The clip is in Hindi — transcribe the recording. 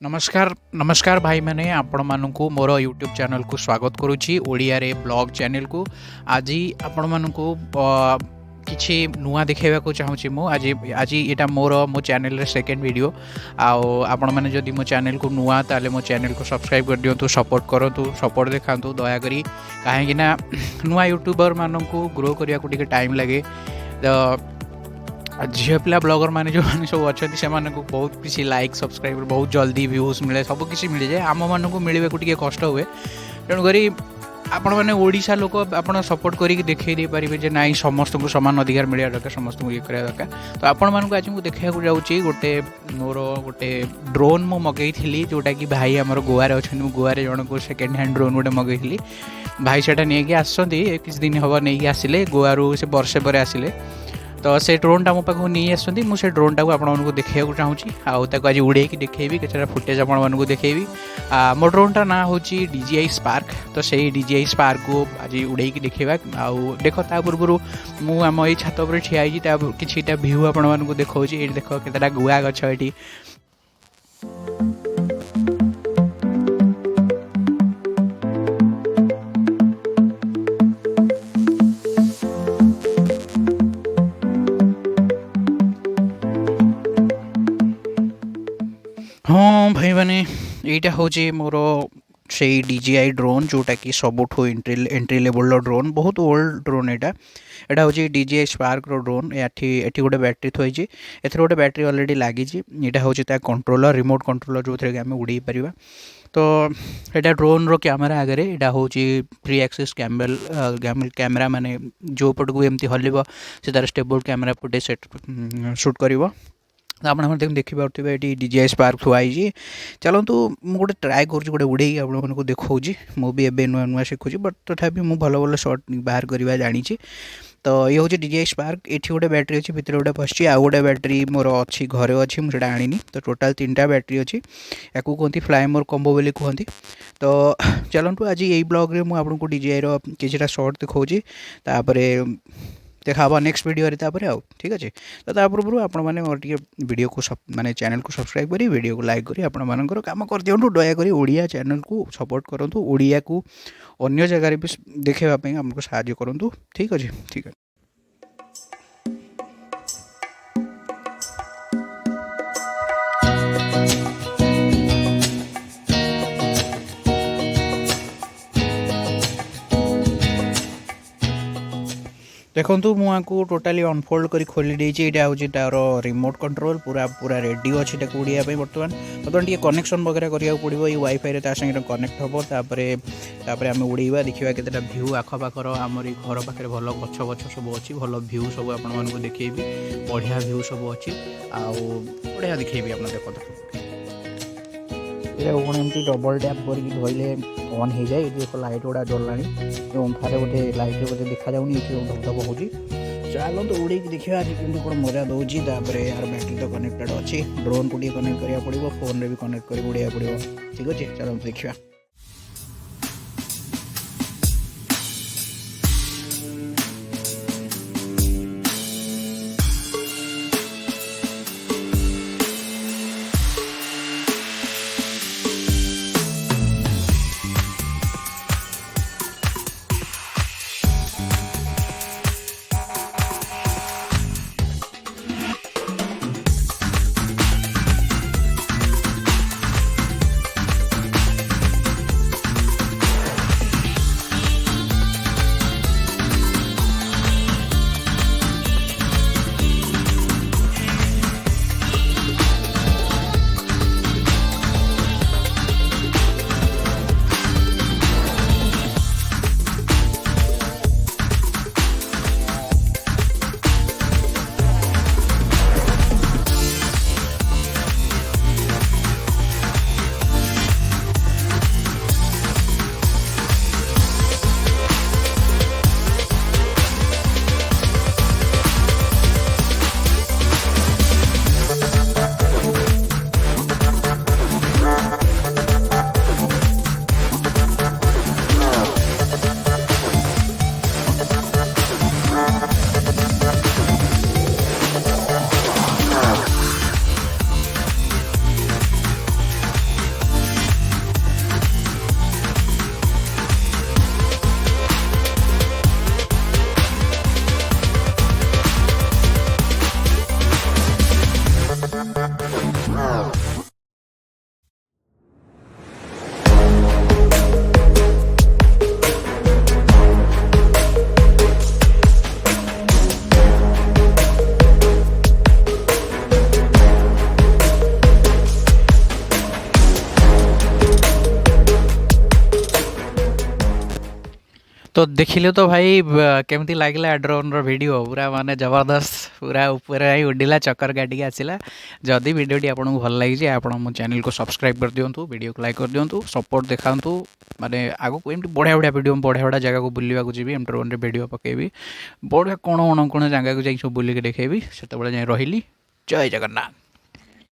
नमस्कार नमस्कार भाई मैंने आपण मानू मोर यूट्यूब चैनल को स्वागत करुच्ची ओडिया रे ब्लॉग चैनल को। आज आपण मानू किछि नुआ देखा चाहूँगी मु आज आज यहाँ मोर मो चैनल रे सेकेंड वीडियो आपण मैंने जदि मो चैनल को नुआ ताले मो चैनल को सब्सक्राइब कर दिंतु सपोर्ट करूँ सपोर्ट देखा दयाकोरी कहीं नुआ यूट्यूबर मानक ग्रो करने को टाइम लगे। तो झील पिला ब्लॉगर मैंने जो मैंने सब अच्छा से बहुत किसी लाइक सब्सक्राइबर बहुत जल्दी व्यूज मिले सब किसी मिल जाए आम मानक मिलने को कष्ट हुए। तेणुक आपण मैंने ओडिशा लोक आपड़ सपोर्ट करके देखा दे पारे जे नाई समस्त को समान अधिकार मिलवा दरकार समस्त को ये करा दरकार। तो आपण मानक आज मुझे देखा जाऊँगी गोटे मोर गोटे ड्रोन मु मगई जोटा कि भाई आमर गोवे अच्छा गोवे जन को सेकेंड हैंड ड्रोन गोटे मगई भाई से नहीं आसती किसी दिन हम नहीं आसिले गोवारू से वर्षे पर आसिले। तो से ड्रोनटा मो पाखु नहीं आसती मुझे ड्रोनटा को आपको देखा चाहूँगी आज उड़े देखेबी किसी फुटेज आपको देखेबी। मो ड्रोनटा ना हूँ DJI स्पार्क। तो से DJI स्पार्क को आज उड़े देखा देख ता पूर्व मुझे आम ये छात पर ठिया कि भ्यू आपको देखा ये देख केतटा गुआ गछ ये हाँ भाई मैंने यहाँ हूँ मोर से DJI ड्रोन जोटा कि सबुठ एंट्री लेवल ड्रोन बहुत ओल्ड ड्रोन यहाँ हूँ DJI स्पार्क ड्रोन ये गोटे बैटेरी थी एथर गोटे बैटेरी अलरेडी लगी यहाँ हूँ कंट्रोलर रिमोट कंट्रोलर जो थे आम उड़े पार। तो यहाँ ड्रोन रो कैमेरा आगे यहाँ हूँ 3 एक्सिस कैमेरा माने जो पट को एमती हल्ब से तार स्टेबल कैमेरा फुटे शूट कर। तो आप देखिपे ये DJI स्पार्क थुआई चलतु मुझे गोटे ट्राए कर गोटे उड़े आपको देखा मुझे एवं नुआ नुआ शिखुची बट तथापि मुझे भल भल शॉट बाहर करवा जानी। तो ये हूँ DJI स्पार्क ये गोटे बैटेरी अच्छी भितर गोटे पशि आउ गोटे बैटेरी मोर अच्छी घरे अच्छी मुझे आनी। तो टोटाल 3टा बैटेरी अच्छी या कहते फ्लाई मोर कम्बो बोली कहती। तो चलतु आज यही ब्लॉग रे मुझे आपको DJI रो किछिटा शॉट दिखाऊँगी देखा नेक्स्ट वीडियो तापर आउ ठीक अच्छे। तो पूर्व आपण मैंने वीडियो को माने चैनल को सब्सक्राइब करी वीडियो को लाइक करी आपण मानकर काम कर दिंटू दयाकोरी ओडिया चैनल को सपोर्ट करूँ ओडिया को अन्य जगह भी देखापी आमको साहाय्य करूँ ठीक अच्छे ठीक है। देखो मुझे टोटाली अनफोल्ड कर खोली देती यहाँ हूँ तार रिमोट कंट्रोल पूरा पूरा रेडी अच्छी उड़ाई बर्तमान बर्तमान टी कनेक्शन वगैरह करा पड़ो ये वाईफाई संगे कनेक्ट हम तापर आम उड़ेवा देखा केतटा भ्यू आखपाखर आमरी घर पाखे भल गछ गछ सब अच्छी भल भ्यू सब आपको देखेबी बढ़िया भ्यू सब अच्छी बढ़िया देखेबी आप देखो ये एमती डबल टैप कर धरले ऑन हो जाए। देख लाइट गुड़ा जल्ला अंधारे बोधे लाइट बोधे देखा जाऊनी धबधब हो चलो तो उड़े देखा आज केमती कौन मजा दूसरी यार बैटरी तो कनेक्टेड अच्छी ड्रोन को कनेक्ट करा पड़ो फोन रे भी कनेक्ट कर उड़ाइया पड़ो ठीक अच्छे चलो देखा। तो देखिले तो भाई केमती लागला ड्रोन रो वीडियो पूरा माने जबरदस्त पूरा ऊपर आई उड़िला चक्कर गाड़ी आसिला। जदि वीडियोटी आपको भल लगी आपण मो चैनल को सब्सक्राइब कर दिंतु वीडियो को लाइक कर दिंतु सपोर्ट देखातु माने आगो एमती बढ़िया बढ़िया वीडियो बढ़िया बढ़िया जगह को बुलवा जी एम ड्रोन वीडियो पकेबी बढ़िया कौन कौन जगह को जाई सब बुलिक देखेबी से रही जय जगन्नाथ।